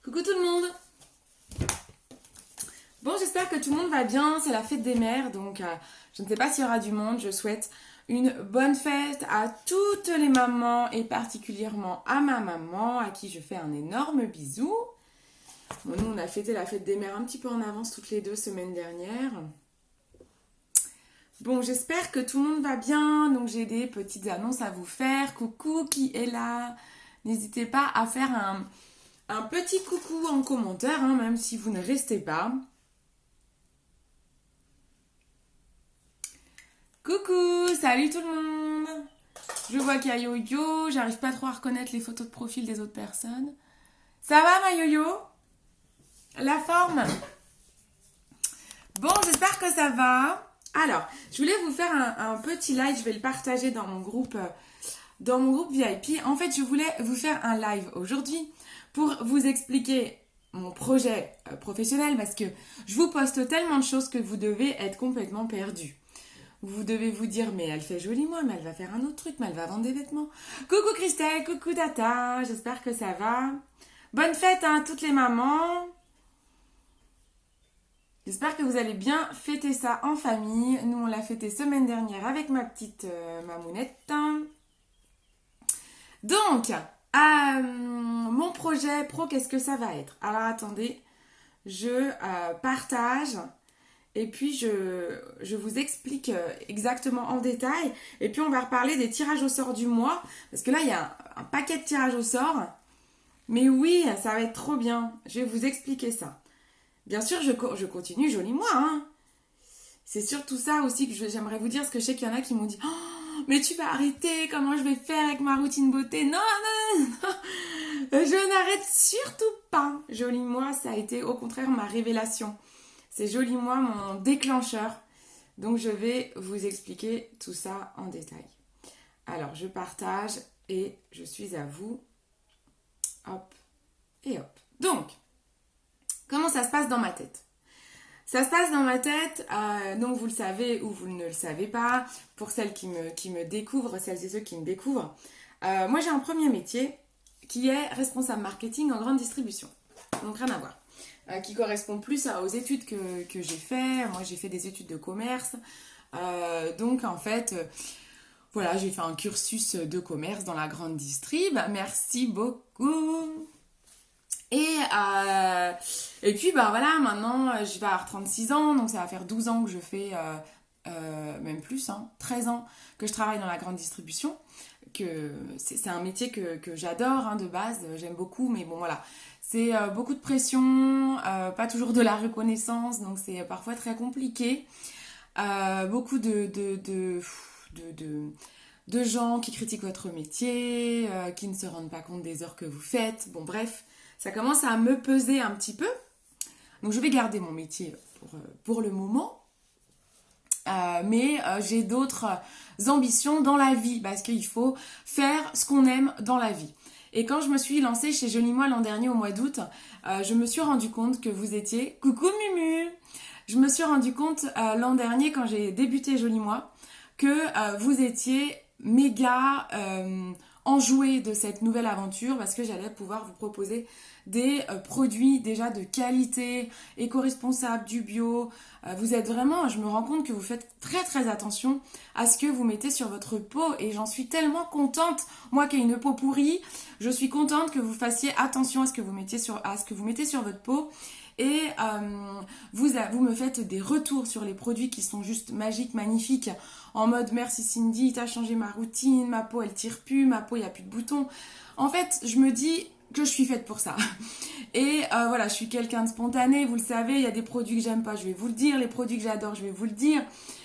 Coucou tout le monde. Bon, j'espère que tout le monde va bien. C'est la fête des mères, donc je ne sais pas s'il y aura du monde. Je souhaite une bonne fête à toutes les mamans et particulièrement à ma maman à qui je fais un énorme bisou. Bon, nous, on a fêté la fête des mères un petit peu en avance toutes les 2 semaines dernières. Bon, j'espère que tout le monde va bien. Donc, j'ai des petites annonces à vous faire. Coucou qui est là. N'hésitez pas à faire un petit coucou en commentaire, hein, même si vous ne restez pas. Coucou, salut tout le monde. Je vois qu'il y a Yo-Yo, j'arrive pas trop à reconnaître les photos de profil des autres personnes. Ça va ma Yo-Yo? La forme? Bon, j'espère que ça va. Alors, je voulais vous faire un petit live, je vais le partager dans mon groupe VIP. En fait, je voulais vous faire un live aujourd'hui pour vous expliquer mon projet professionnel parce que je vous poste tellement de choses que vous devez être complètement perdu. Vous devez vous dire, mais elle fait joli moi, mais elle va faire un autre truc, mais elle va vendre des vêtements. Coucou Christelle, coucou Tata, j'espère que ça va. Bonne fête à toutes les mamans. J'espère que vous allez bien fêter ça en famille. Nous, on l'a fêté semaine dernière avec ma petite mamounette. Donc, mon projet pro, qu'est-ce que ça va être? Alors, attendez, je partage et puis je vous explique exactement en détail. Et puis, on va reparler des tirages au sort du mois. Parce que là, il y a un paquet de tirages au sort. Mais oui, ça va être trop bien. Je vais vous expliquer ça. Bien sûr, je continue, joli moi, hein. C'est surtout ça aussi que j'aimerais vous dire, parce que je sais qu'il y en a qui m'ont dit « Oh, mais tu vas arrêter, comment je vais faire avec ma routine beauté ?» Non, non, non, je n'arrête surtout pas. Joli moi, ça a été au contraire ma révélation. C'est joli moi, mon déclencheur. Donc, je vais vous expliquer tout ça en détail. Alors, je partage et je suis à vous. Hop et hop. Donc, comment ça se passe dans ma tête? Ça se passe dans ma tête, donc vous le savez ou vous ne le savez pas, pour celles qui me découvrent, celles et ceux qui me découvrent. Moi j'ai un premier métier qui est responsable marketing en grande distribution, donc rien à voir. Qui correspond plus aux études que j'ai fait. Moi j'ai fait des études de commerce, donc en fait... voilà, j'ai fait un cursus de commerce dans la grande distrib. Merci beaucoup. Et puis bah voilà, maintenant je vais avoir 36 ans, donc ça va faire 12 ans que je fais, même plus, hein, 13 ans que je travaille dans la grande distribution. Que c'est un métier que j'adore, hein, de base, j'aime beaucoup, mais bon voilà. C'est beaucoup de pression, pas toujours de la reconnaissance, donc c'est parfois très compliqué. Beaucoup de gens qui critiquent votre métier, qui ne se rendent pas compte des heures que vous faites. Bon bref, ça commence à me peser un petit peu. Donc je vais garder mon métier pour le moment. Mais j'ai d'autres ambitions dans la vie parce qu'il faut faire ce qu'on aime dans la vie. Et quand je me suis lancée chez Joli Moi l'an dernier au mois d'août, je me suis rendu compte que vous étiez... Coucou Mumu! Je me suis rendu compte l'an dernier quand j'ai débuté Joli Moi que vous étiez méga enjoués de cette nouvelle aventure parce que j'allais pouvoir vous proposer des produits déjà de qualité, éco-responsables, du bio. Vous êtes vraiment, je me rends compte que vous faites très très attention à ce que vous mettez sur votre peau et j'en suis tellement contente. Moi qui ai une peau pourrie, je suis contente que vous fassiez attention à ce que vous mettez sur votre peau. Et vous me faites des retours sur les produits qui sont juste magiques, magnifiques, en mode merci Cindy, t'as changé ma routine, ma peau elle tire plus, ma peau il n'y a plus de boutons. En fait, je me dis que je suis faite pour ça. Et voilà, je suis quelqu'un de spontané, vous le savez, il y a des produits que j'aime pas, je vais vous le dire, les produits que j'adore, je vais vous le dire.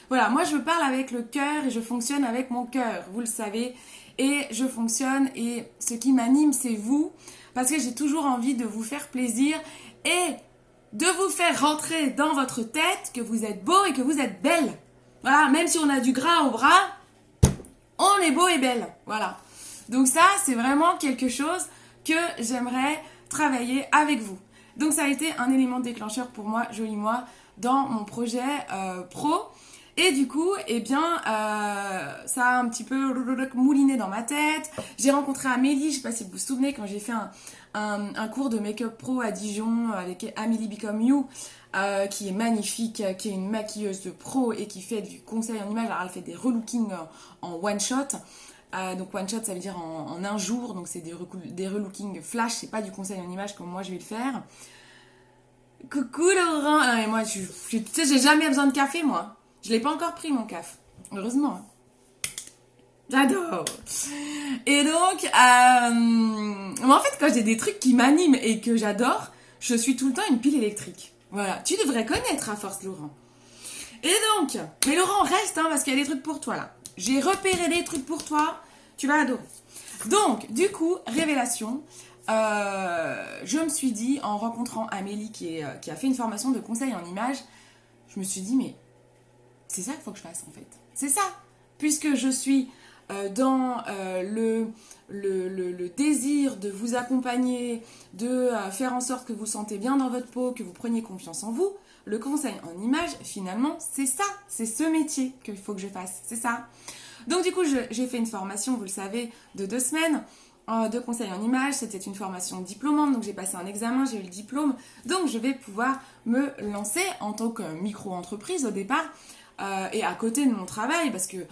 Voilà, moi je parle avec le cœur et je fonctionne avec mon cœur, vous le savez. Et je fonctionne et ce qui m'anime c'est vous, parce que j'ai toujours envie de vous faire plaisir et de vous faire rentrer dans votre tête que vous êtes beau et que vous êtes belle. Voilà, même si on a du gras au bras, on est beau et belle. Voilà. Donc ça, c'est vraiment quelque chose que j'aimerais travailler avec vous. Donc ça a été un élément déclencheur pour moi, joli moi, dans mon projet pro. Et du coup, eh bien, ça a un petit peu mouliné dans ma tête. J'ai rencontré Amélie, je sais pas si vous vous souvenez, quand j'ai fait un cours de make-up pro à Dijon avec Amélie Become You, qui est magnifique, qui est une maquilleuse de pro et qui fait du conseil en image. Alors, elle fait des relookings en one shot. Donc one shot, ça veut dire en un jour, donc c'est des relookings flash, c'est pas du conseil en image comme moi je vais le faire. Coucou Laurent. Non mais moi, tu sais, j'ai jamais besoin de café moi. Je l'ai pas encore pris mon café. Heureusement. Hein. J'adore. Et donc, en fait, quand j'ai des trucs qui m'animent et que j'adore, je suis tout le temps une pile électrique. Voilà. Tu devrais connaître à force, Laurent. Et donc, mais Laurent, reste, hein, parce qu'il y a des trucs pour toi là. J'ai repéré des trucs pour toi. Tu vas adorer. Donc, du coup, révélation. Je me suis dit, en rencontrant Amélie qui a fait une formation de conseil en images, je me suis dit, mais c'est ça qu'il faut que je fasse en fait. C'est ça. Puisque je suis dans le désir de vous accompagner, de faire en sorte que vous sentez bien dans votre peau, que vous preniez confiance en vous, le conseil en images, finalement, c'est ça. C'est ce métier qu'il faut que je fasse. C'est ça. Donc du coup, j'ai fait une formation, vous le savez, de 2 semaines de conseil en images. C'était une formation diplômante, donc j'ai passé un examen, j'ai eu le diplôme. Donc je vais pouvoir me lancer en tant que micro-entreprise au départ et à côté de mon travail, parce que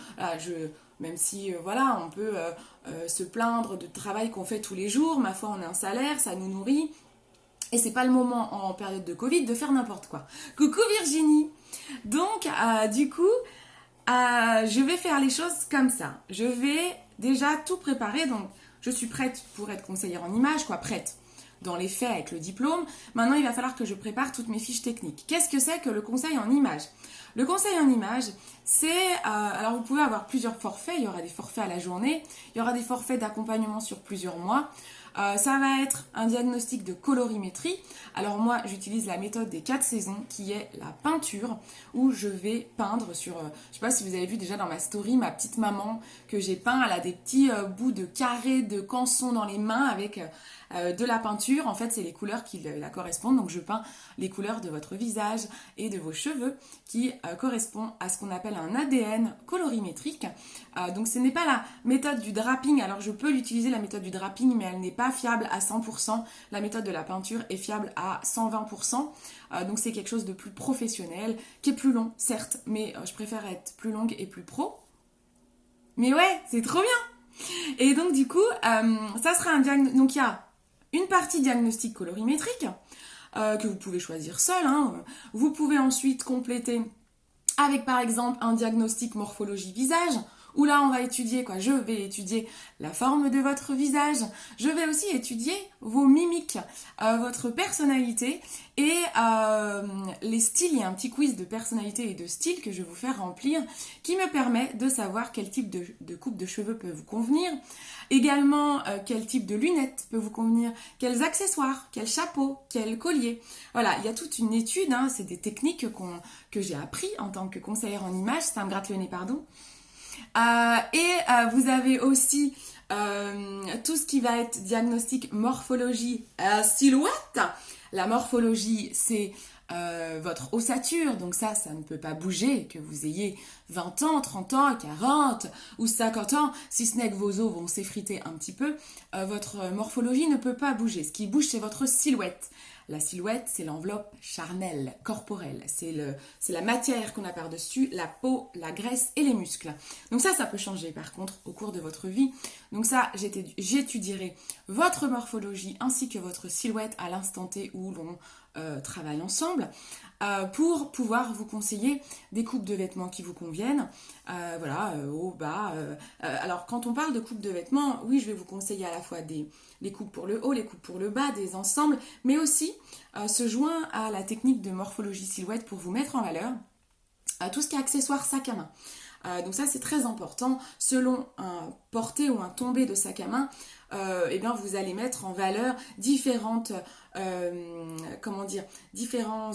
même si voilà, on peut se plaindre de travail qu'on fait tous les jours, ma foi, on a un salaire, ça nous nourrit. Et c'est pas le moment en période de Covid de faire n'importe quoi. Coucou Virginie. Donc du coup, je vais faire les choses comme ça. Je vais déjà tout préparer. Donc, je suis prête pour être conseillère en images, quoi, prête dans les faits avec le diplôme. Maintenant, il va falloir que je prépare toutes mes fiches techniques. Qu'est-ce que c'est que le conseil en images? Le conseil en images, c'est... alors, vous pouvez avoir plusieurs forfaits. Il y aura des forfaits à la journée. Il y aura des forfaits d'accompagnement sur plusieurs mois. Ça va être un diagnostic de colorimétrie. Alors moi, j'utilise la méthode des 4 saisons qui est la peinture où je vais peindre sur... je sais pas si vous avez vu déjà dans ma story, ma petite maman que j'ai peint. Elle a des petits bouts de carrés de canson dans les mains avec de la peinture. En fait, c'est les couleurs qui la correspondent. Donc je peins les couleurs de votre visage et de vos cheveux qui correspondent à ce qu'on appelle un ADN colorimétrique. Donc ce n'est pas la méthode du draping. Alors je peux l'utiliser la méthode du draping, mais elle n'est pas fiable à 100%. La méthode de la peinture est fiable à 120%. Donc c'est quelque chose de plus professionnel, qui est plus long, certes, mais je préfère être plus longue et plus pro. Mais ouais, c'est trop bien. Et donc du coup, ça sera un diagnostic. Donc il y a une partie diagnostic colorimétrique que vous pouvez choisir seul. Hein. Vous pouvez ensuite compléter avec par exemple un diagnostic morphologie visage, où là on va étudier quoi, je vais étudier la forme de votre visage, je vais aussi étudier vos mimiques, votre personnalité et les styles. Il y a un petit quiz de personnalité et de style que je vais vous faire remplir qui me permet de savoir quel type de coupe de cheveux peut vous convenir, également quel type de lunettes peut vous convenir, quels accessoires, quel chapeau, quel collier. Voilà, il y a toute une étude, hein, c'est des techniques que j'ai appris en tant que conseillère en images, ça me gratte le nez, pardon. Vous avez aussi tout ce qui va être diagnostic morphologie silhouette. La morphologie, c'est votre ossature, donc ça ne peut pas bouger, que vous ayez 20 ans, 30 ans, 40 ou 50 ans, si ce n'est que vos os vont s'effriter un petit peu, votre morphologie ne peut pas bouger. Ce qui bouge, c'est votre silhouette. La silhouette, c'est l'enveloppe charnelle, corporelle. C'est la matière qu'on a par-dessus, la peau, la graisse et les muscles. Donc ça peut changer par contre au cours de votre vie. Donc ça, j'étudierai votre morphologie ainsi que votre silhouette à l'instant T où l'on travaille ensemble pour pouvoir vous conseiller des coupes de vêtements qui vous conviennent. Haut, bas. Alors quand on parle de coupes de vêtements, oui, je vais vous conseiller à la fois les coupes pour le haut, les coupes pour le bas, des ensembles, mais aussi se joint à la technique de morphologie silhouette pour vous mettre en valeur tout ce qui est accessoires sac à main. Donc ça c'est très important. Selon un porté ou un tombé de sac à main, vous allez mettre en valeur différents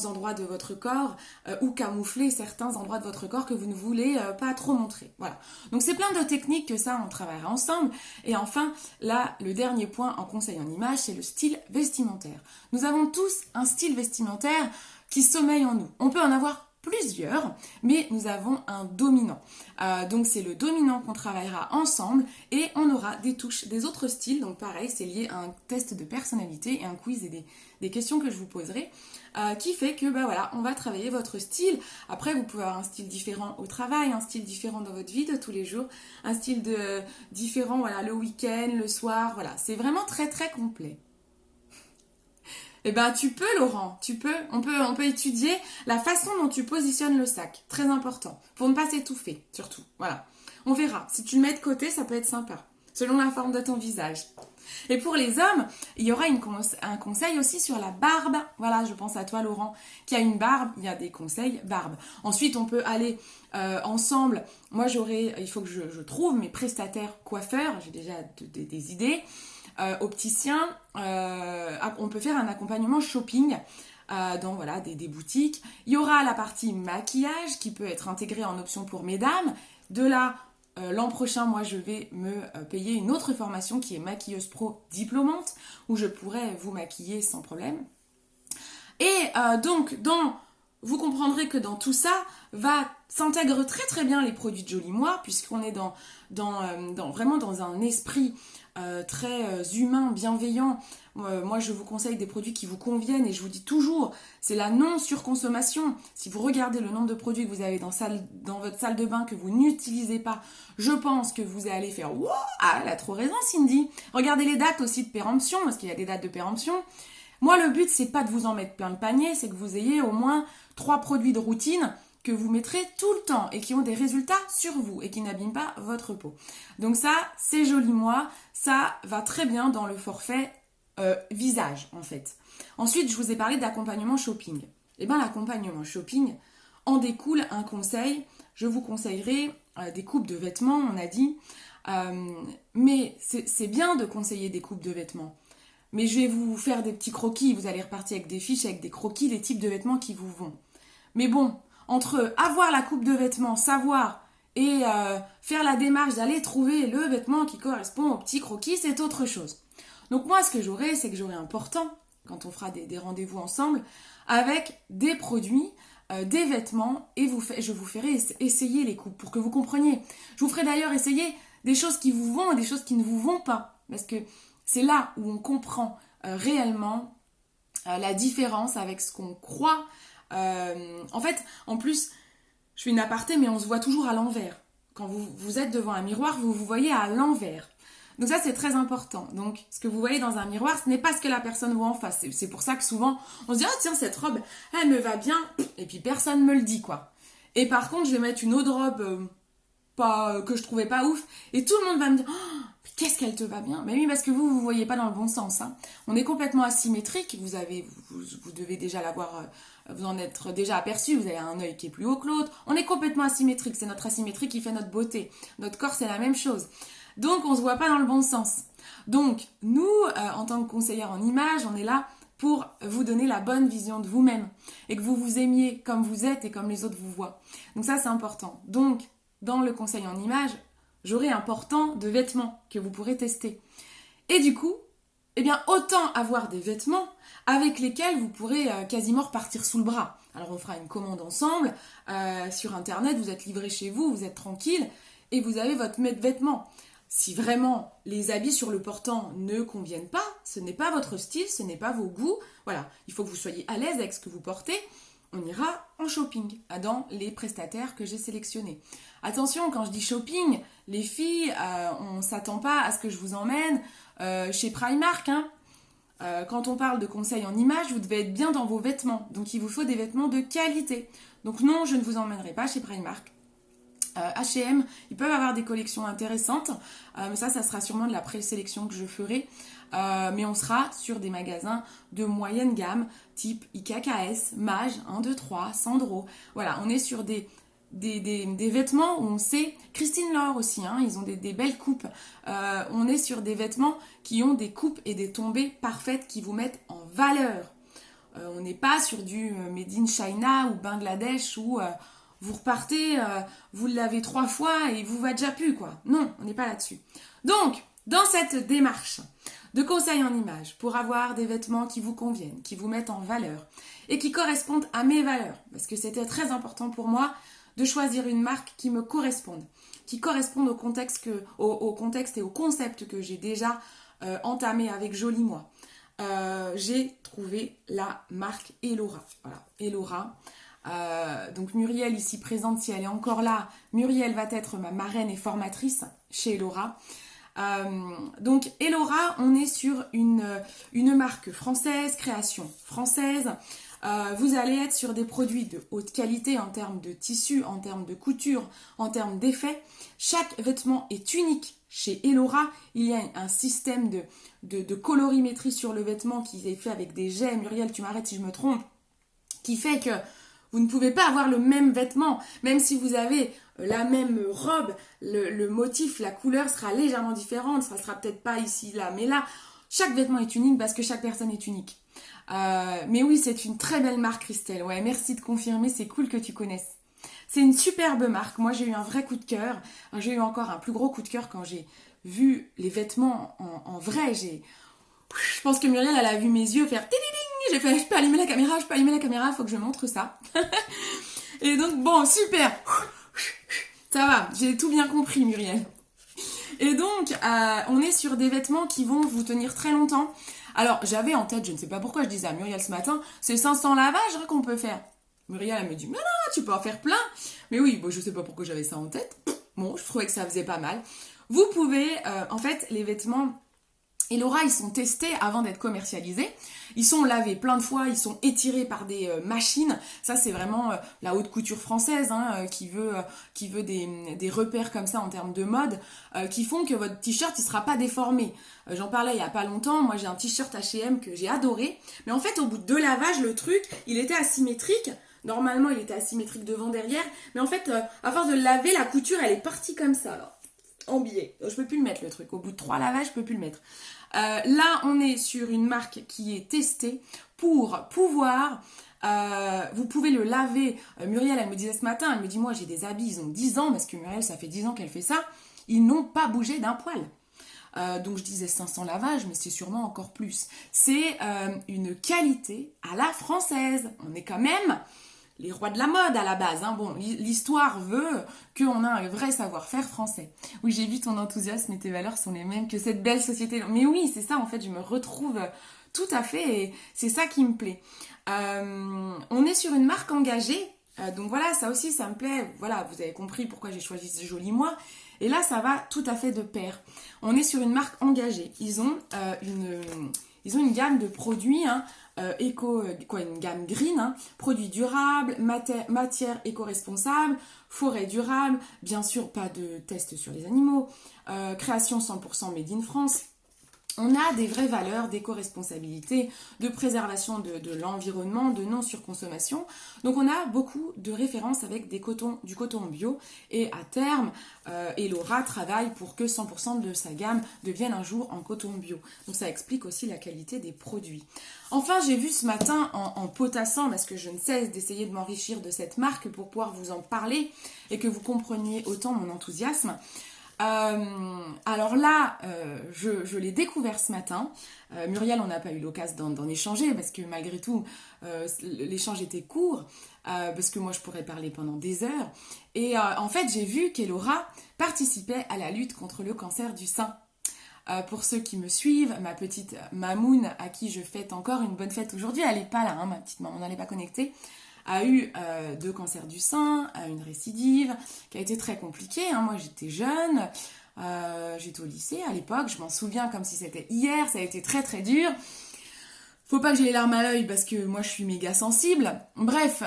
endroits de votre corps ou camoufler certains endroits de votre corps que vous ne voulez pas trop montrer. Voilà. Donc c'est plein de techniques que ça on travaillera ensemble. Et enfin, là, le dernier point en conseil en image, c'est le style vestimentaire. Nous avons tous un style vestimentaire qui sommeille en nous. On peut en avoir plusieurs, mais nous avons un dominant. Donc c'est le dominant qu'on travaillera ensemble et on aura des touches des autres styles. Donc pareil, c'est lié à un test de personnalité et un quiz et des questions que je vous poserai qui fait que voilà, on va travailler votre style. Après, vous pouvez avoir un style différent au travail, un style différent dans votre vie de tous les jours, un style différent voilà, le week-end, le soir. Voilà, c'est vraiment très très complet. Eh ben tu peux Laurent, tu peux. On peut étudier la façon dont tu positionnes le sac, très important, pour ne pas s'étouffer surtout. Voilà, on verra. Si tu le mets de côté, ça peut être sympa, selon la forme de ton visage. Et pour les hommes, il y aura un conseil aussi sur la barbe. Voilà, je pense à toi Laurent, qui a une barbe, il y a des conseils barbe. Ensuite, on peut aller ensemble. Moi, il faut que je trouve mes prestataires coiffeurs, j'ai déjà des idées. Opticien, on peut faire un accompagnement shopping dans voilà, des boutiques. Il y aura la partie maquillage qui peut être intégrée en option pour mesdames. De là, l'an prochain, moi, je vais me payer une autre formation qui est maquilleuse pro diplômante où je pourrai vous maquiller sans problème. Et donc, vous comprendrez que dans tout ça, s'intègre très très bien les produits de Joli Moi, puisqu'on est vraiment dans un esprit très humain, bienveillant. Moi, je vous conseille des produits qui vous conviennent et je vous dis toujours, c'est la non-surconsommation. Si vous regardez le nombre de produits que vous avez dans votre salle de bain que vous n'utilisez pas, je pense que vous allez faire « Wow, elle a trop raison Cindy !» Regardez les dates aussi de péremption, parce qu'il y a des dates de péremption. Moi, le but, c'est pas de vous en mettre plein le panier, c'est que vous ayez au moins 3 produits de routine que vous mettrez tout le temps et qui ont des résultats sur vous et qui n'abîment pas votre peau. Donc ça, c'est Joli Moi, ça va très bien dans le forfait visage en fait. Ensuite, je vous ai parlé d'accompagnement shopping. Et bien l'accompagnement shopping en découle un conseil. Je vous conseillerai des coupes de vêtements, on a dit. Mais c'est bien de conseiller des coupes de vêtements. Mais je vais vous faire des petits croquis, vous allez repartir avec des fiches, avec des croquis, des types de vêtements qui vous vont. Mais bon, entre avoir la coupe de vêtements, savoir et faire la démarche d'aller trouver le vêtement qui correspond au petit croquis, c'est autre chose. Donc moi, ce que j'aurai, c'est que j'aurai un portant, quand on fera des rendez-vous ensemble, avec des produits, des vêtements, et je vous ferai essayer les coupes pour que vous compreniez. Je vous ferai d'ailleurs essayer des choses qui vous vont et des choses qui ne vous vont pas, parce que c'est là où on comprend réellement la différence avec ce qu'on croit. En fait, en plus, je fais une aparté, mais on se voit toujours à l'envers. Quand vous êtes devant un miroir, vous vous voyez à l'envers. Donc ça, c'est très important. Donc, ce que vous voyez dans un miroir, ce n'est pas ce que la personne voit en face. C'est pour ça que souvent, on se dit « Ah tiens, cette robe, elle me va bien. » Et puis, personne ne me le dit, quoi. Et par contre, je vais mettre une autre robe que je trouvais pas ouf. Et tout le monde va me dire « Oh, qu'est-ce qu'elle te va bien ?» Mais oui, parce que vous voyez pas dans le bon sens. Hein. On est complètement asymétrique. Vous devez déjà l'avoir... vous en être déjà aperçu, vous avez un œil qui est plus haut que l'autre. On est complètement asymétrique. C'est notre asymétrie qui fait notre beauté. Notre corps, c'est la même chose. Donc, on se voit pas dans le bon sens. Donc, nous, en tant que conseillère en image, on est là pour vous donner la bonne vision de vous-même et que vous vous aimiez comme vous êtes et comme les autres vous voient. Donc ça, c'est important. Donc, dans le conseil en image, j'aurai un portant de vêtements que vous pourrez tester. Et du coup, eh bien, autant avoir des vêtements avec lesquels vous pourrez quasiment repartir sous le bras. Alors, on fera une commande ensemble sur Internet, vous êtes livré chez vous, vous êtes tranquille et vous avez votre vêtement. Si vraiment les habits sur le portant ne conviennent pas, ce n'est pas votre style, ce n'est pas vos goûts, voilà, il faut que vous soyez à l'aise avec ce que vous portez, on ira en shopping dans les prestataires que j'ai sélectionnés. Attention, quand je dis shopping, les filles, on ne s'attend pas à ce que je vous emmène chez Primark. Hein. Quand on parle de conseils en image, vous devez être bien dans vos vêtements, donc il vous faut des vêtements de qualité. Donc non, je ne vous emmènerai pas chez Primark. H&M, ils peuvent avoir des collections intéressantes, mais ça sera sûrement de la présélection que je ferai. Mais on sera sur des magasins de moyenne gamme, type IKKS, Mage, 1, 2, 3, Sandro. Voilà, on est sur des vêtements où on sait, Christine Laure aussi, hein, ils ont des belles coupes. On est sur des vêtements qui ont des coupes et des tombées parfaites qui vous mettent en valeur. On n'est pas sur du Made in China ou Bangladesh où... vous repartez, vous le lavez 3 fois et il vous va déjà plus, quoi. Non, on n'est pas là-dessus. Donc, dans cette démarche de conseils en images pour avoir des vêtements qui vous conviennent, qui vous mettent en valeur et qui correspondent à mes valeurs. Parce que c'était très important pour moi de choisir une marque qui me corresponde, qui corresponde au contexte, au contexte et au concept que j'ai déjà entamé avec Joli Moi. J'ai trouvé la marque Elora. Voilà, Elora. Donc Muriel ici présente, si elle est encore là, Muriel va être ma marraine et formatrice chez Elora. Donc Elora, on est sur une marque française, création française. Vous allez être sur des produits de haute qualité en termes de tissu, en termes de couture, en termes d'effet. Chaque vêtement est unique. Chez Elora, il y a un système de colorimétrie sur le vêtement qui est fait avec des jets. Muriel, tu m'arrêtes si je me trompe. Qui fait que vous ne pouvez pas avoir le même vêtement. Même si vous avez la même robe, le motif, la couleur sera légèrement différente. Ça sera peut-être pas ici, là, mais là, chaque vêtement est unique parce que chaque personne est unique. Mais oui, c'est une très belle marque, Christelle. Ouais, merci de confirmer, c'est cool que tu connaisses. C'est une superbe marque. Moi, j'ai eu un vrai coup de cœur. J'ai eu encore un plus gros coup de cœur quand j'ai vu les vêtements en vrai. Je pense que Muriel, elle a vu mes yeux faire tididing. J'ai fait, je peux allumer la caméra, faut que je montre ça. Et donc, bon, super. Ça va, j'ai tout bien compris, Muriel. Et donc, on est sur des vêtements qui vont vous tenir très longtemps. Alors, j'avais en tête, je ne sais pas pourquoi je disais à Muriel ce matin, c'est 500 lavages qu'on peut faire. Muriel, elle me dit, mais non, tu peux en faire plein. Mais oui, bon, je sais pas pourquoi j'avais ça en tête. Bon, je trouvais que ça faisait pas mal. Vous pouvez, en fait, les vêtements Elora, ils sont testés avant d'être commercialisés. Ils sont lavés plein de fois, ils sont étirés par des machines. Ça, c'est vraiment la haute couture française qui veut des repères comme ça en termes de mode, qui font que votre t-shirt, il sera pas déformé. J'en parlais il y a pas longtemps. Moi, j'ai un t-shirt H&M que j'ai adoré. Mais en fait, au bout de 2 lavages, le truc, il était asymétrique. Normalement, il était asymétrique devant, derrière. Mais en fait, à force de le laver, la couture, elle est partie comme ça, là. En billet. Je peux plus le mettre, le truc. Au bout de 3 lavages, je peux plus le mettre. Là, on est sur une marque qui est testée pour pouvoir... vous pouvez le laver. Muriel, elle me disait ce matin, elle me dit, moi, j'ai des habits, ils ont 10 ans, parce que Muriel, ça fait 10 ans qu'elle fait ça. Ils n'ont pas bougé d'un poil. Donc, je disais 500 lavages, mais c'est sûrement encore plus. C'est une qualité à la française. On est quand même... les rois de la mode à la base. Bon, l'histoire veut qu'on a un vrai savoir-faire français. Oui, j'ai vu ton enthousiasme et tes valeurs sont les mêmes que cette belle société. Mais oui, c'est ça, en fait, je me retrouve tout à fait et c'est ça qui me plaît. On est sur une marque engagée. Donc voilà, ça aussi, ça me plaît. Voilà, vous avez compris pourquoi j'ai choisi ce Joli Moi. Et là, ça va tout à fait de pair. On est sur une marque engagée. Ils ont une gamme de produits, une gamme green, produits durables, matières éco-responsables, forêt durable, bien sûr pas de tests sur les animaux, création 100% made in France. On a des vraies valeurs d'éco-responsabilité, de préservation de l'environnement, de non-surconsommation. Donc on a beaucoup de références avec du coton bio. Et à terme, Elora travaille pour que 100% de sa gamme devienne un jour en coton bio. Donc ça explique aussi la qualité des produits. Enfin, j'ai vu ce matin en potassant, parce que je ne cesse d'essayer de m'enrichir de cette marque pour pouvoir vous en parler et que vous compreniez autant mon enthousiasme. Alors là, je l'ai découvert ce matin. Muriel, on n'a pas eu l'occasion d'en échanger parce que malgré tout, l'échange était court, parce que moi je pourrais parler pendant des heures. Et en fait, j'ai vu qu'Elora participait à la lutte contre le cancer du sein. Pour ceux qui me suivent, ma petite Mamoun, à qui je fête encore une bonne fête aujourd'hui, elle n'est pas là, ma petite maman, on n'est pas connectée, a eu 2 cancers du sein, a une récidive, qui a été très compliquée. Moi, j'étais jeune, j'étais au lycée à l'époque, je m'en souviens comme si c'était hier, ça a été très très dur. Faut pas que j'ai les larmes à l'œil parce que moi, je suis méga sensible. Bref,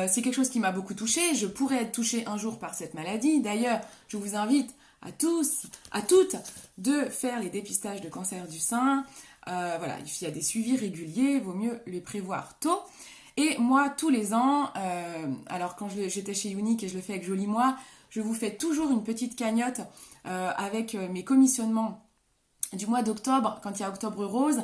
c'est quelque chose qui m'a beaucoup touchée. Je pourrais être touchée un jour par cette maladie. D'ailleurs, je vous invite à tous, à toutes, de faire les dépistages de cancer du sein. Voilà, il y a des suivis réguliers, vaut mieux les prévoir tôt. Et moi, tous les ans, alors quand j'étais chez Unique et je le fais avec Joli Moi, je vous fais toujours une petite cagnotte avec mes commissionnements du mois d'octobre. Quand il y a Octobre Rose,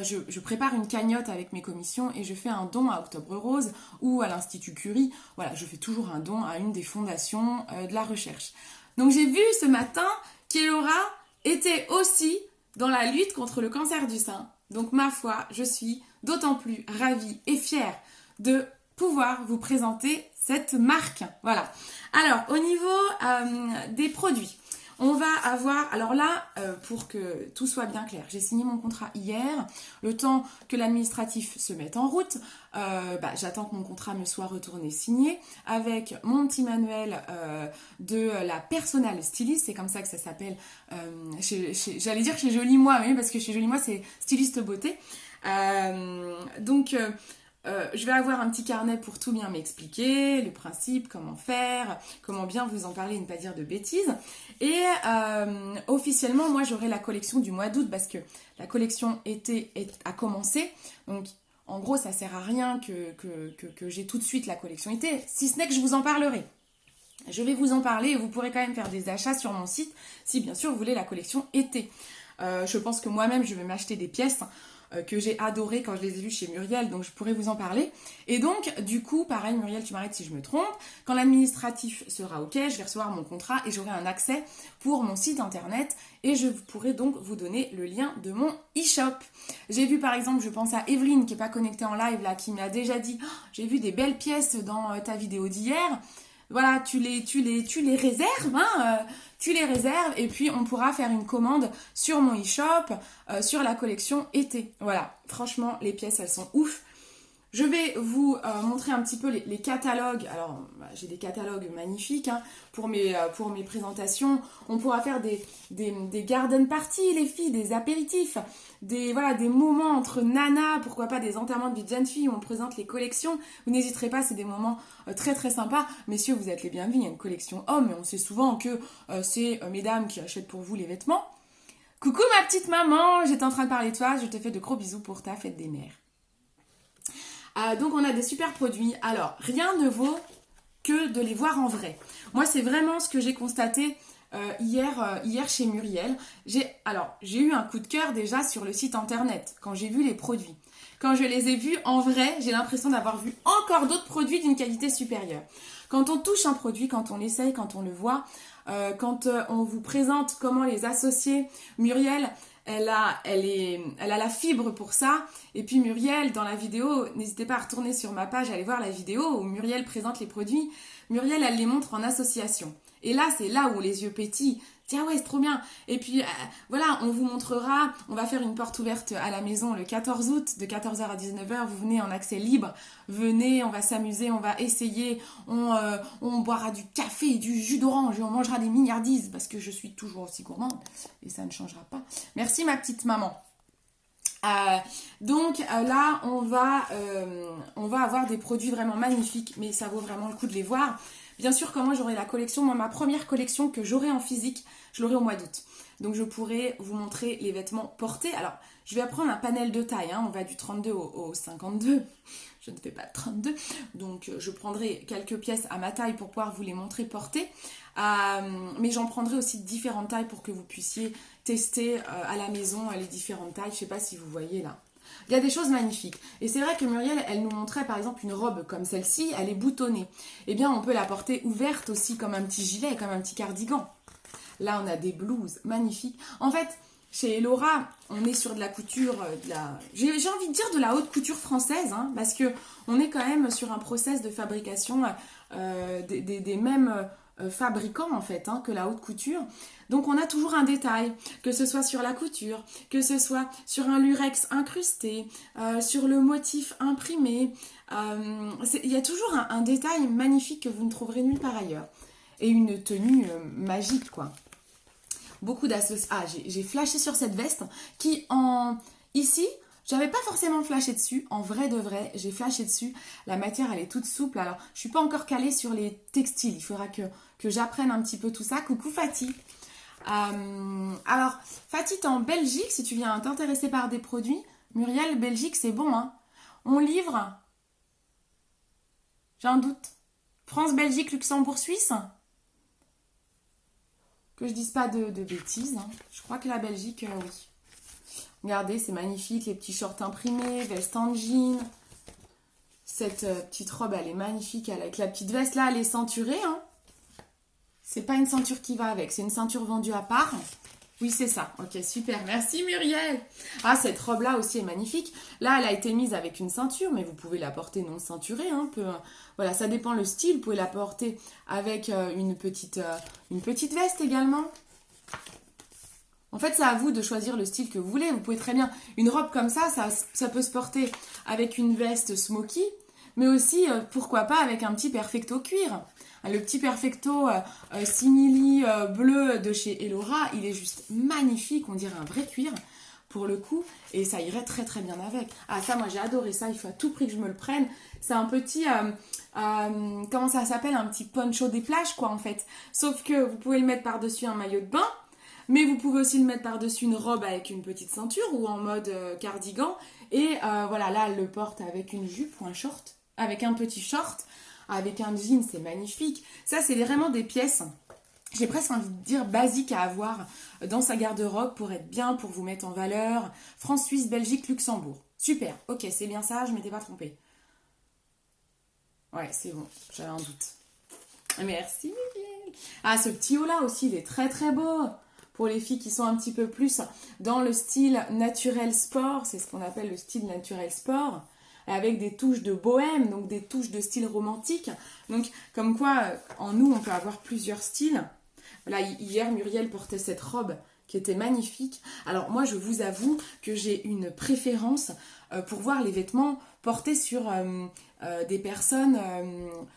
je prépare une cagnotte avec mes commissions et je fais un don à Octobre Rose ou à l'Institut Curie. Voilà, je fais toujours un don à une des fondations de la recherche. Donc j'ai vu ce matin qu'Elora était aussi dans la lutte contre le cancer du sein. Donc ma foi, je suis d'autant plus ravie et fière de pouvoir vous présenter cette marque. Voilà. Alors, au niveau des produits, on va avoir, alors là, pour que tout soit bien clair, j'ai signé mon contrat hier, le temps que l'administratif se mette en route, j'attends que mon contrat me soit retourné signé, avec mon petit manuel de la personal stylist, c'est comme ça que ça s'appelle, j'allais dire chez Jolie Moi, oui, parce que chez Jolie Moi, c'est styliste beauté. Je vais avoir un petit carnet pour tout bien m'expliquer, le principe, comment faire, comment bien vous en parler et ne pas dire de bêtises. Et officiellement, moi, j'aurai la collection du mois d'août parce que la collection été a commencé. Donc, en gros, ça sert à rien que j'ai tout de suite la collection été, si ce n'est que je vous en parlerai. Je vais vous en parler et vous pourrez quand même faire des achats sur mon site si, bien sûr, vous voulez la collection été. Je pense que moi-même, je vais m'acheter des pièces que j'ai adoré quand je les ai vues chez Muriel, donc je pourrais vous en parler. Et donc, du coup, pareil, Muriel, tu m'arrêtes si je me trompe, quand l'administratif sera OK, je vais recevoir mon contrat et j'aurai un accès pour mon site internet et je pourrai donc vous donner le lien de mon e-shop. J'ai vu par exemple, je pense à Evelyne qui n'est pas connectée en live là, qui m'a déjà dit oh, « J'ai vu des belles pièces dans ta vidéo d'hier ». Voilà, tu les réserves, hein, tu les réserves et puis on pourra faire une commande sur mon e-shop, sur la collection été. Voilà, franchement, les pièces, elles sont ouf. Je vais vous montrer un petit peu les catalogues. Alors, j'ai des catalogues magnifiques hein, pour mes présentations. On pourra faire des garden parties, les filles, des apéritifs, des moments entre nanas, pourquoi pas des enterrements de vie de jeunes filles où on présente les collections. Vous n'hésiterez pas, c'est des moments très très sympas. Messieurs, vous êtes les bienvenus, il y a une collection hommes, mais on sait souvent que c'est mesdames qui achètent pour vous les vêtements. Coucou ma petite maman, j'étais en train de parler de toi, je te fais de gros bisous pour ta fête des mères. Donc on a des super produits. Alors, rien ne vaut que de les voir en vrai. Moi, c'est vraiment ce que j'ai constaté hier chez Muriel. J'ai eu un coup de cœur déjà sur le site internet, quand j'ai vu les produits. Quand je les ai vus en vrai, j'ai l'impression d'avoir vu encore d'autres produits d'une qualité supérieure. Quand on touche un produit, quand on l'essaye, quand on le voit, quand on vous présente comment les associer, Muriel... Elle a la fibre pour ça. Et puis Muriel, dans la vidéo, n'hésitez pas à retourner sur ma page, aller voir la vidéo où Muriel présente les produits. Muriel, elle les montre en association. Et là, c'est là où les yeux pétillent. Tiens, ouais, c'est trop bien. Et puis, voilà, on vous montrera, on va faire une porte ouverte à la maison le 14 août, de 14h à 19h. Vous venez en accès libre. Venez, on va s'amuser, on va essayer. On boira du café et du jus d'orange et on mangera des mignardises parce que je suis toujours aussi gourmande et ça ne changera pas. Merci, ma petite maman. Là, on va avoir des produits vraiment magnifiques, mais ça vaut vraiment le coup de les voir. Bien sûr, quand moi j'aurai la collection, ma première collection que j'aurai en physique, je l'aurai au mois d'août. Donc je pourrai vous montrer les vêtements portés. Alors, je vais prendre un panel de taille, hein. On va du 32 au 52. Je ne fais pas de 32. Donc je prendrai quelques pièces à ma taille pour pouvoir vous les montrer portées. Mais j'en prendrai aussi de différentes tailles pour que vous puissiez tester à la maison les différentes tailles. Je ne sais pas si vous voyez là. Il y a des choses magnifiques. Et c'est vrai que Muriel, elle nous montrait par exemple une robe comme celle-ci, elle est boutonnée. Eh bien, on peut la porter ouverte aussi comme un petit gilet, comme un petit cardigan. Là, on a des blouses magnifiques. En fait, chez Laura, on est sur de la couture, j'ai envie de dire de la haute couture française, hein, parce que on est quand même sur un process de fabrication des mêmes fabricants en fait hein, que la haute couture. Donc on a toujours un détail, que ce soit sur la couture, que ce soit sur un lurex incrusté, sur le motif imprimé. Il y a toujours un détail magnifique que vous ne trouverez nulle part ailleurs. Et une tenue magique quoi. Beaucoup d'associations. Ah, j'ai flashé sur cette veste qui ici, j'avais pas forcément flashé dessus. En vrai de vrai, j'ai flashé dessus. La matière, elle est toute souple. Alors, je suis pas encore calée sur les textiles. Il faudra que j'apprenne un petit peu tout ça. Coucou Fatih. Alors, Fatih, t'es en Belgique. Si tu viens t'intéresser par des produits, Muriel, Belgique, c'est bon. Hein. On livre. J'ai un doute. France, Belgique, Luxembourg, Suisse. Que je dise pas de bêtises. Hein. Je crois que la Belgique, oui. Regardez, c'est magnifique. Les petits shorts imprimés, veste en jean. Cette petite robe, elle est magnifique. Avec la petite veste, là, elle est ceinturée. Hein. C'est pas une ceinture qui va avec. C'est une ceinture vendue à part. Oui, c'est ça. Ok, super. Merci Muriel. Ah, cette robe-là aussi est magnifique. Là, elle a été mise avec une ceinture, mais vous pouvez la porter non ceinturée. Hein, voilà, ça dépend le style. Vous pouvez la porter avec une petite veste également. En fait, c'est à vous de choisir le style que vous voulez. Vous pouvez très bien... Une robe comme ça peut se porter avec une veste smoky, mais aussi, pourquoi pas, avec un petit perfecto cuir. Le petit perfecto simili bleu de chez Elora, il est juste magnifique, on dirait un vrai cuir pour le coup, et ça irait très très bien avec. Ah ça, moi j'ai adoré ça, il faut à tout prix que je me le prenne. C'est un petit, comment ça s'appelle, un petit poncho des plages quoi en fait. Sauf que vous pouvez le mettre par-dessus un maillot de bain, mais vous pouvez aussi le mettre par-dessus une robe avec une petite ceinture ou en mode cardigan. Et voilà, là elle le porte avec une jupe ou un short, avec un petit short. Avec un jean, c'est magnifique. Ça, c'est vraiment des pièces, j'ai presque envie de dire basiques à avoir dans sa garde-robe pour être bien, pour vous mettre en valeur. France, Suisse, Belgique, Luxembourg. Super, ok, c'est bien ça, je m'étais pas trompée. Ouais, c'est bon, j'avais un doute. Merci, Miguel. Ah, ce petit haut-là aussi, il est très très beau. Pour les filles qui sont un petit peu plus dans le style naturel sport, c'est ce qu'on appelle le style naturel sport. Avec des touches de bohème, donc des touches de style romantique. Donc, comme quoi, en nous, on peut avoir plusieurs styles. Voilà, hier, Muriel portait cette robe qui était magnifique. Alors, moi, je vous avoue que j'ai une préférence pour voir les vêtements portés sur des personnes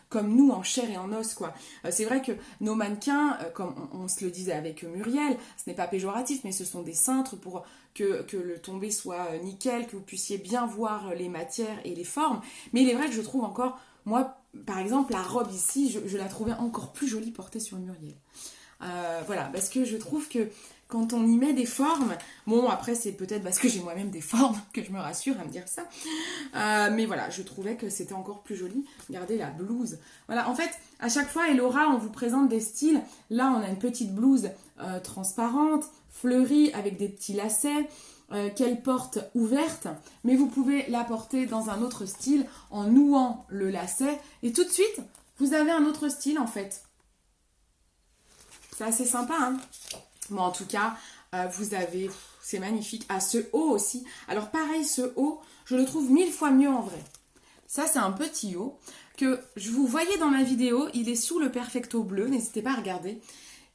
comme nous, en chair et en os, quoi. C'est vrai que nos mannequins, comme on se le disait avec Muriel, ce n'est pas péjoratif, mais ce sont des cintres pour que le tombé soit nickel, que vous puissiez bien voir les matières et les formes. Mais il est vrai que je trouve encore, moi, par exemple, la robe ici, je la trouvais encore plus jolie portée sur Muriel. Voilà, parce que je trouve que quand on y met des formes, bon après c'est peut-être parce que j'ai moi-même des formes que je me rassure à me dire ça, mais voilà, je trouvais que c'était encore plus joli. Regardez la blouse. Voilà, en fait, à chaque fois, Elora, on vous présente des styles. Là, on a une petite blouse transparente, fleurie, avec des petits lacets, qu'elle porte ouverte, mais vous pouvez la porter dans un autre style en nouant le lacet, et tout de suite, vous avez un autre style en fait. C'est assez sympa, hein. Bon, en tout cas, vous avez... C'est magnifique. Ah, ce haut aussi. Alors, pareil, ce haut, je le trouve 1000 fois mieux en vrai. Ça, c'est un petit haut que je vous voyais dans ma vidéo. Il est sous le perfecto bleu. N'hésitez pas à regarder.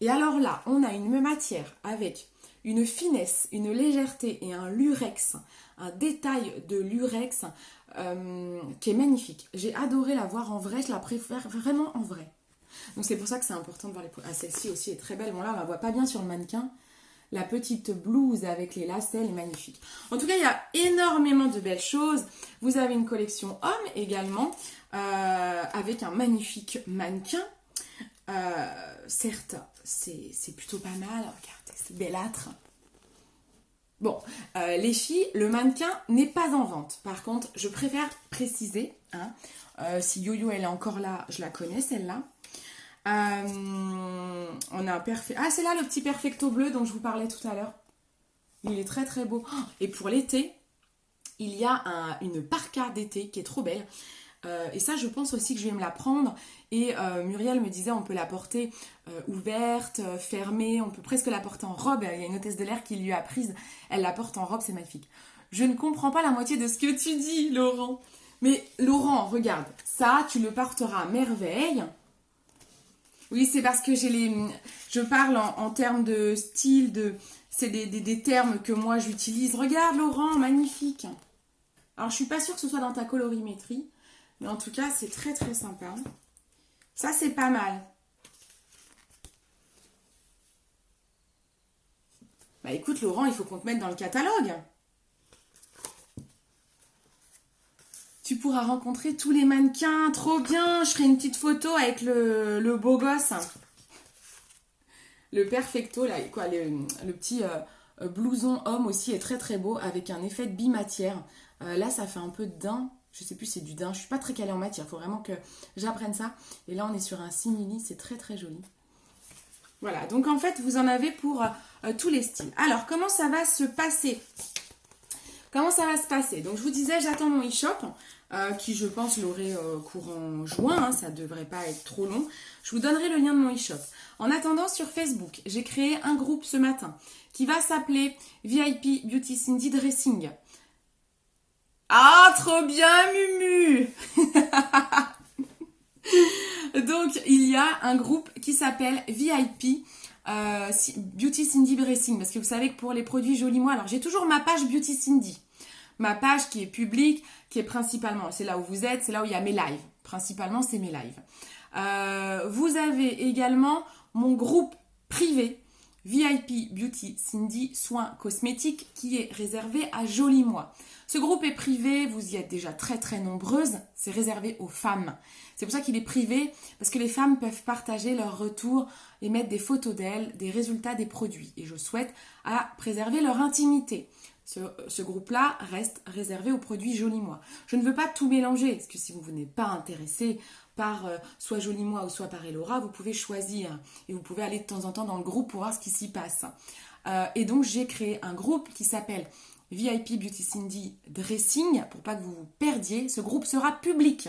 Et alors là, on a une matière avec une finesse, une légèreté et un lurex, un détail de lurex qui est magnifique. J'ai adoré la voir en vrai. Je la préfère vraiment en vrai. Donc c'est pour ça que c'est important de voir les... Ah, celle-ci aussi est très belle. Bon là, on la voit pas bien sur le mannequin. La petite blouse avec les lacets, elle est magnifique. En tout cas, il y a énormément de belles choses. Vous avez une collection homme également, avec un magnifique mannequin. Certes, c'est plutôt pas mal. Regardez, c'est bellâtre. Bon, les filles, le mannequin n'est pas en vente. Par contre, je préfère préciser, hein, si Yo-Yo elle est encore là, je la connais celle-là. On a un perfect... Ah, c'est là le petit perfecto bleu dont je vous parlais tout à l'heure. Il est très très beau. Et pour l'été, il y a une parka d'été qui est trop belle. Et ça, je pense aussi que je vais me la prendre. Et Muriel me disait, on peut la porter ouverte, fermée. On peut presque la porter en robe. Il y a une hôtesse de l'air qui lui a prise. Elle la porte en robe, c'est magnifique. Je ne comprends pas la moitié de ce que tu dis, Laurent. Mais Laurent, regarde. Ça, tu le porteras à merveille. Oui, c'est parce que je parle en termes de style, c'est des termes que moi j'utilise. Regarde Laurent, magnifique. Alors je suis pas sûre que ce soit dans ta colorimétrie, mais en tout cas c'est très très sympa. Ça c'est pas mal. Bah écoute Laurent, il faut qu'on te mette dans le catalogue. Tu pourras rencontrer tous les mannequins, trop bien. Je ferai une petite photo avec le beau gosse. Le perfecto, là, quoi, le petit blouson homme aussi est très très beau avec un effet de bimatière. Là, ça fait un peu de daim. Je sais plus si c'est du daim. Je suis pas très calée en matière. Il faut vraiment que j'apprenne ça. Et là, on est sur un simili. C'est très très joli. Voilà. Donc, en fait, vous en avez pour tous les styles. Alors, comment ça va se passer ? Donc, je vous disais, j'attends mon e-shop. Qui je pense l'aurai courant juin, hein, ça devrait pas être trop long. Je vous donnerai le lien de mon e-shop. En attendant, sur Facebook, j'ai créé un groupe ce matin qui va s'appeler VIP Beauty Cindy Dressing. Ah, trop bien, Mumu. Donc, il y a un groupe qui s'appelle VIP Beauty Cindy Dressing. Parce que vous savez que pour les produits Joli Moi, alors j'ai toujours ma page Beauty Cindy. Ma page qui est publique, qui est principalement, c'est là où vous êtes, c'est là où il y a mes lives. Principalement, c'est mes lives. Vous avez également mon groupe privé VIP Beauty Cindy Soins Cosmétiques qui est réservé à Joli Moi. Ce groupe est privé, vous y êtes déjà très très nombreuses, c'est réservé aux femmes. C'est pour ça qu'il est privé, parce que les femmes peuvent partager leurs retours et mettre des photos d'elles, des résultats des produits. Et je souhaite à préserver leur intimité. Ce groupe-là reste réservé aux produits Joli Moi. Je ne veux pas tout mélanger, parce que si vous n'êtes pas intéressé par soit Joli Moi ou soit par Elora, vous pouvez choisir. Et vous pouvez aller de temps en temps dans le groupe pour voir ce qui s'y passe. Et donc j'ai créé un groupe qui s'appelle VIP Beauty Cindy Dressing, pour pas que vous vous perdiez. Ce groupe sera public.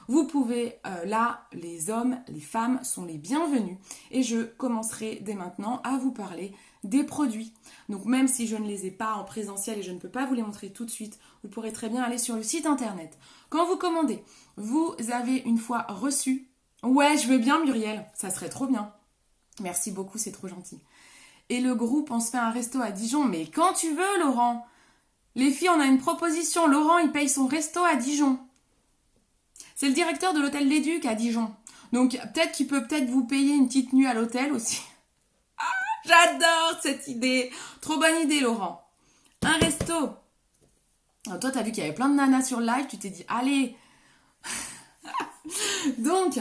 Vous pouvez, là, les hommes, les femmes sont les bienvenus. Et je commencerai dès maintenant à vous parler des produits. Donc même si je ne les ai pas en présentiel et je ne peux pas vous les montrer tout de suite, vous pourrez très bien aller sur le site internet. Quand vous commandez, vous avez une fois reçu... Ouais, je veux bien Muriel, ça serait trop bien. Merci beaucoup, c'est trop gentil. Et le groupe, on se fait un resto à Dijon, mais quand tu veux, Laurent. Les filles, on a une proposition. Laurent, il paye son resto à Dijon. C'est le directeur de l'hôtel Les Ducs à Dijon. Donc peut-être qu'il peut vous payer une petite nuit à l'hôtel aussi. Ah, j'adore cette idée. Trop bonne idée, Laurent. Un resto. Alors, toi, t'as vu qu'il y avait plein de nanas sur le live. Tu t'es dit, allez. Donc,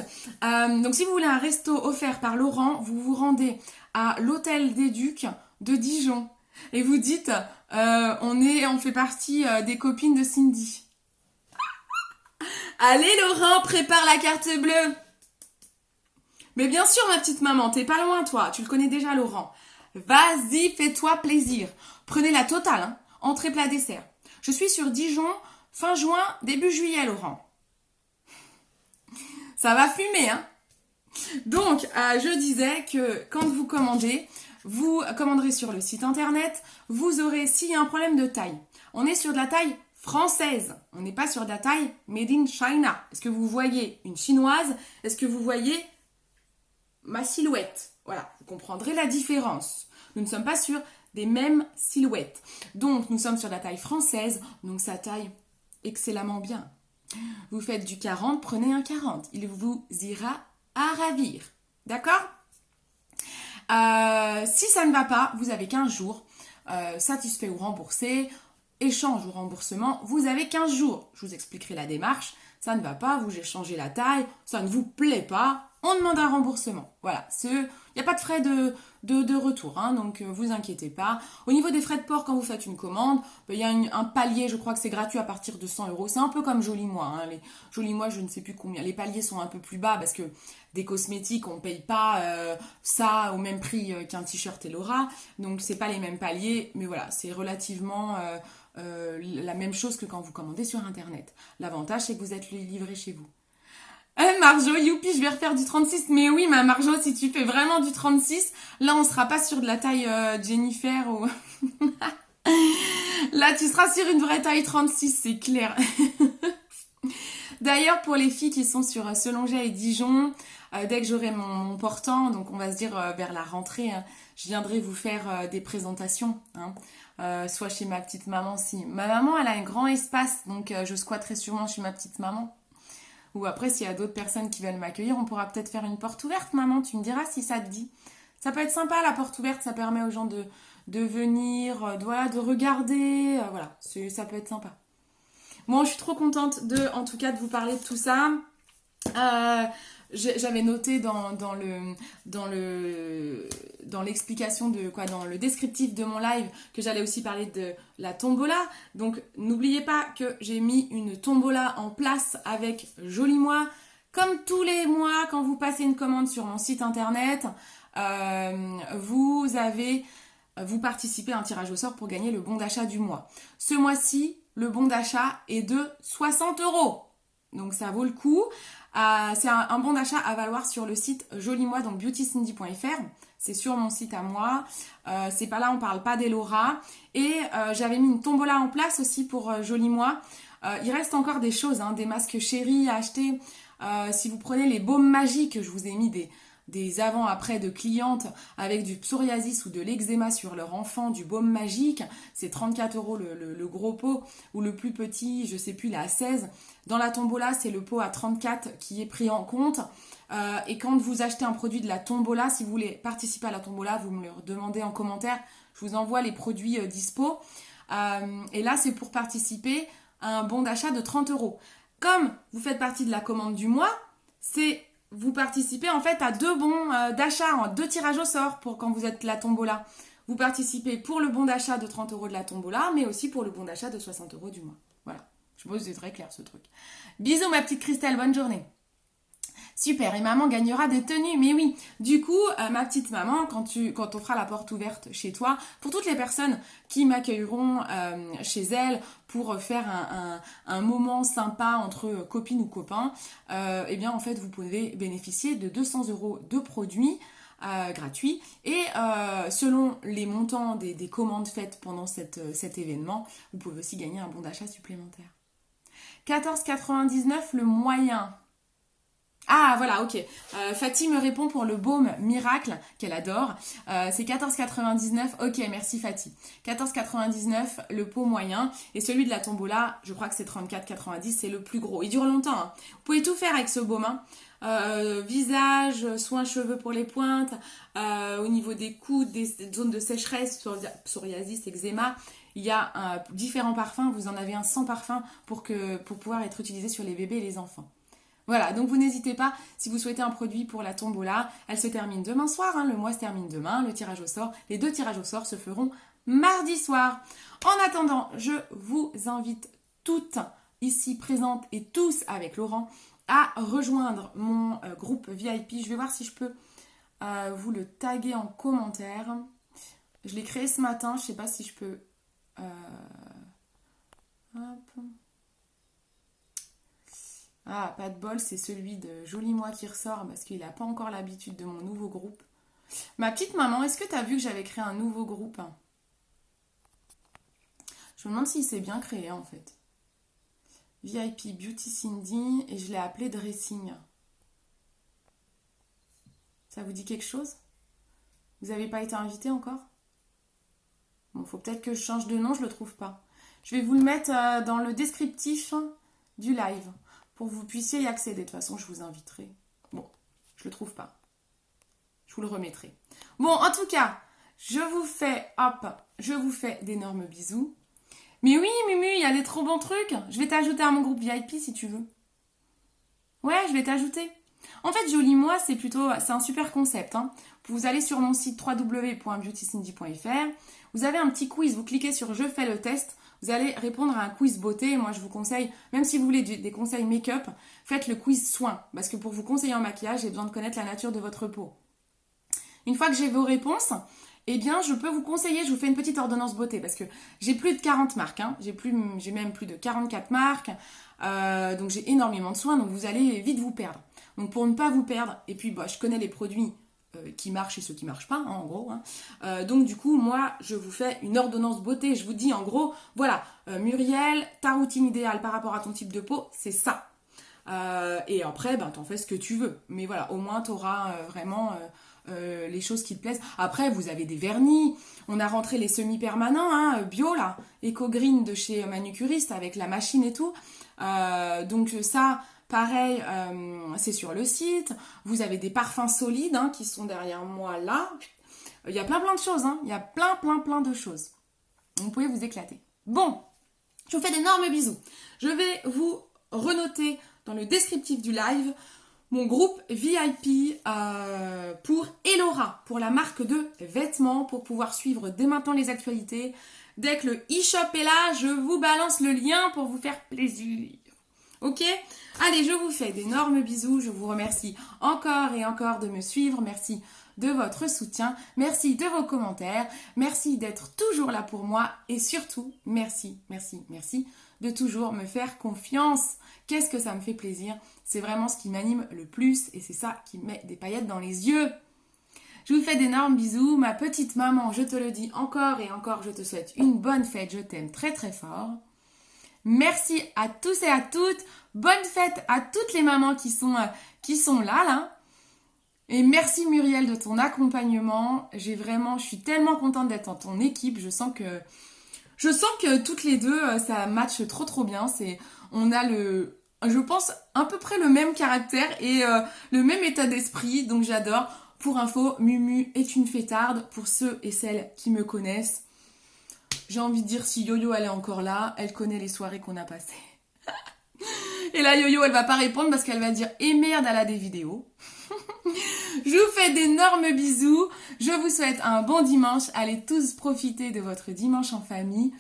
si vous voulez un resto offert par Laurent, vous vous rendez à l'hôtel des Ducs de Dijon. Et vous dites, on fait partie des copines de Cindy. Allez Laurent, prépare la carte bleue. Mais bien sûr ma petite maman, t'es pas loin toi, tu le connais déjà Laurent. Vas-y, fais-toi plaisir. Prenez la totale, hein. Entrée plat dessert. Je suis sur Dijon, fin juin, début juillet Laurent. Ça va fumer, hein. Donc, je disais que quand vous commandez, vous commanderez sur le site internet, vous aurez, s'il y a un problème de taille, on est sur de la taille française, on n'est pas sur de la taille made in China. Est-ce que vous voyez une chinoise? Est-ce que vous voyez ma silhouette? Voilà, vous comprendrez la différence. Nous ne sommes pas sur des mêmes silhouettes. Donc, nous sommes sur la taille française, donc ça taille excellemment bien. Vous faites du 40, prenez un 40. Il vous ira à ravir. D'accord ? Si ça ne va pas, vous avez 15 jours. Satisfait ou remboursé, échange ou remboursement, vous avez 15 jours. Je vous expliquerai la démarche. Ça ne va pas, vous échangez la taille, ça ne vous plaît pas, on demande un remboursement. Voilà, il n'y a pas de frais de retour, hein, donc vous inquiétez pas. Au niveau des frais de port, quand vous faites une commande, il y a un palier, je crois que c'est gratuit à partir de 100 €. C'est un peu comme Joli Moi. Hein, les Joli Moi, je ne sais plus combien. Les paliers sont un peu plus bas parce que des cosmétiques, on ne paye pas ça au même prix qu'un t-shirt Elora. Donc, c'est pas les mêmes paliers, mais voilà, c'est relativement... la même chose que quand vous commandez sur internet. L'avantage c'est que vous êtes livré chez vous. Marjo, youpi, je vais refaire du 36. Mais oui, ma Marjo, si tu fais vraiment du 36, là on sera pas sur de la taille Jennifer ou... Là tu seras sur une vraie taille 36, c'est clair. D'ailleurs, pour les filles qui sont sur Selonget et Dijon, dès que j'aurai mon portant, donc on va se dire vers la rentrée, hein, je viendrai vous faire des présentations, hein, soit chez ma petite maman. Si ma maman, elle a un grand espace, donc je squatterai sûrement chez ma petite maman. Ou après, s'il y a d'autres personnes qui veulent m'accueillir, on pourra peut-être faire une porte ouverte, maman. Tu me diras si ça te dit. Ça peut être sympa, la porte ouverte, ça permet aux gens de venir, de regarder, voilà, ça peut être sympa. Bon, je suis trop contente en tout cas de vous parler de tout ça. J'avais noté dans l'explication dans le descriptif de mon live que j'allais aussi parler de la tombola. Donc n'oubliez pas que j'ai mis une tombola en place avec Joli Moi. Comme tous les mois, quand vous passez une commande sur mon site internet, vous participez à un tirage au sort pour gagner le bon d'achat du mois. Ce mois-ci, le bon d'achat est de 60 €. Donc ça vaut le coup. C'est un bon d'achat à valoir sur le site Joli-moi, donc beautycindy.fr. C'est sur mon site à moi. C'est pas là, on parle pas d'Elora. Et j'avais mis une tombola en place aussi pour Joli-moi. Il reste encore des choses, hein, des masques chéris à acheter. Si vous prenez les baumes magiques, je vous ai mis des avant-après de clientes avec du psoriasis ou de l'eczéma sur leur enfant, du baume magique. C'est 34 € le gros pot, ou le plus petit, je sais plus, il est à 16. Dans la tombola, c'est le pot à 34 qui est pris en compte. Et quand vous achetez un produit de la tombola, si vous voulez participer à la tombola, vous me le demandez en commentaire. Je vous envoie les produits dispo. Et là, c'est pour participer à un bon d'achat de 30 €. Comme vous faites partie de la commande du mois, vous participez en fait à 2 bons d'achat, 2 tirages au sort pour quand vous êtes la tombola. Vous participez pour le bon d'achat de 30 € de la tombola, mais aussi pour le bon d'achat de 60 € du mois. Voilà, je pense que c'est très clair ce truc. Bisous ma petite Christelle, bonne journée. Super, et maman gagnera des tenues, mais oui. Du coup, ma petite maman, quand on fera la porte ouverte chez toi, pour toutes les personnes qui m'accueilleront chez elles pour faire un moment sympa entre copines ou copains, eh bien en fait vous pouvez bénéficier de 200 € de produits gratuits et selon les montants des commandes faites pendant cet événement, vous pouvez aussi gagner un bon d'achat supplémentaire. 14,99 € le moyen. Ah voilà, ok. Fatih me répond pour le baume miracle qu'elle adore. C'est 14,99 €. Ok, merci Fatih. 14,99 € le pot moyen. Et celui de la tombola, je crois que c'est 34,90 €. C'est le plus gros. Il dure longtemps. Hein. Vous pouvez tout faire avec ce baume. Hein. Visage, soins cheveux pour les pointes, au niveau des coudes, des zones de sécheresse, psoriasis, eczéma. Il y a différents parfums. Vous en avez un sans parfum pour pouvoir être utilisé sur les bébés et les enfants. Voilà, donc vous n'hésitez pas, si vous souhaitez un produit pour la tombola, elle se termine demain soir, hein, le mois se termine demain, le tirage au sort, les 2 tirages au sort se feront mardi soir. En attendant, je vous invite toutes ici présentes et tous avec Laurent à rejoindre mon groupe VIP. Je vais voir si je peux vous le taguer en commentaire. Je l'ai créé ce matin, je ne sais pas si je peux... Hop... Ah, pas de bol, c'est celui de Joli-moi qui ressort parce qu'il n'a pas encore l'habitude de mon nouveau groupe. Ma petite maman, est-ce que tu as vu que j'avais créé un nouveau groupe? Je me demande s'il s'est bien créé en fait. VIP Beauty Cindy et je l'ai appelé Dressing. Ça vous dit quelque chose? Vous n'avez pas été invité encore? Bon, faut peut-être que je change de nom, je le trouve pas. Je vais vous le mettre dans le descriptif du live. Pour que vous puissiez y accéder. De toute façon, je vous inviterai. Bon, je le trouve pas. Je vous le remettrai. Bon, en tout cas, je vous fais d'énormes bisous. Mais oui, Mumu, il y a des trop bons trucs. Je vais t'ajouter à mon groupe VIP si tu veux. Ouais, je vais t'ajouter. En fait, Joli-moi, c'est un super concept. Hein. Vous allez sur mon site www.beautycindy.fr. Vous avez un petit quiz. Vous cliquez sur « Je fais le test ». Vous allez répondre à un quiz beauté. Moi, je vous conseille, même si vous voulez des conseils make-up, faites le quiz soin. Parce que pour vous conseiller en maquillage, j'ai besoin de connaître la nature de votre peau. Une fois que j'ai vos réponses, eh bien, je peux vous conseiller, je vous fais une petite ordonnance beauté. Parce que j'ai plus de 40 marques. Hein. J'ai même plus de 44 marques. Donc, j'ai énormément de soins. Donc, vous allez vite vous perdre. Donc, pour ne pas vous perdre, et puis, je connais les produits qui marchent et ceux qui marchent pas, hein, en gros. Hein. Donc du coup, moi, je vous fais une ordonnance beauté. Je vous dis en gros, voilà, Muriel, ta routine idéale par rapport à ton type de peau, c'est ça. Et après, t'en fais ce que tu veux. Mais voilà, au moins, tu auras vraiment les choses qui te plaisent. Après, vous avez des vernis. On a rentré les semi-permanents, hein, bio, là. Eco Green de chez Manucuriste avec la machine et tout. Donc ça... Pareil, c'est sur le site. Vous avez des parfums solides hein, qui sont derrière moi là. Il y a plein de choses. Hein. Il y a plein de choses. Vous pouvez vous éclater. Bon, je vous fais d'énormes bisous. Je vais vous renoter dans le descriptif du live mon groupe VIP pour Elora, pour la marque de vêtements, pour pouvoir suivre dès maintenant les actualités. Dès que le e-shop est là, je vous balance le lien pour vous faire plaisir. Ok? Allez, je vous fais d'énormes bisous. Je vous remercie encore et encore de me suivre. Merci de votre soutien, merci de vos commentaires, merci d'être toujours là pour moi et surtout, merci, merci, merci de toujours me faire confiance. Qu'est-ce que ça me fait plaisir? C'est vraiment ce qui m'anime le plus et c'est ça qui met des paillettes dans les yeux. Je vous fais d'énormes bisous. Ma petite maman, je te le dis encore et encore, je te souhaite une bonne fête. Je t'aime très très fort. Merci à tous et à toutes. Bonne fête à toutes les mamans qui sont là. Et merci Muriel de ton accompagnement. Je suis tellement contente d'être dans ton équipe. Je sens que toutes les deux, ça matche trop bien. On a je pense, à peu près le même caractère et le même état d'esprit. Donc j'adore. Pour info, Mumu est une fêtarde. Pour ceux et celles qui me connaissent, j'ai envie de dire, si Yo-Yo elle est encore là, elle connaît les soirées qu'on a passées. Et là, Yo-Yo, elle va pas répondre parce qu'elle va dire « Eh merde, elle a des vidéos ». Je vous fais d'énormes bisous. Je vous souhaite un bon dimanche. Allez tous profiter de votre dimanche en famille.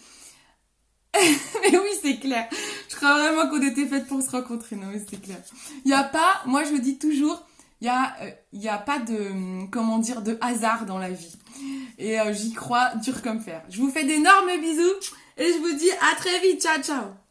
Mais oui, c'est clair. Je crois vraiment qu'on était faites pour se rencontrer. Non, mais c'est clair. Il n'y a pas, moi je dis toujours, il y a pas de hasard dans la vie. Et j'y crois dur comme fer. Je vous fais d'énormes bisous et je vous dis à très vite. Ciao, ciao.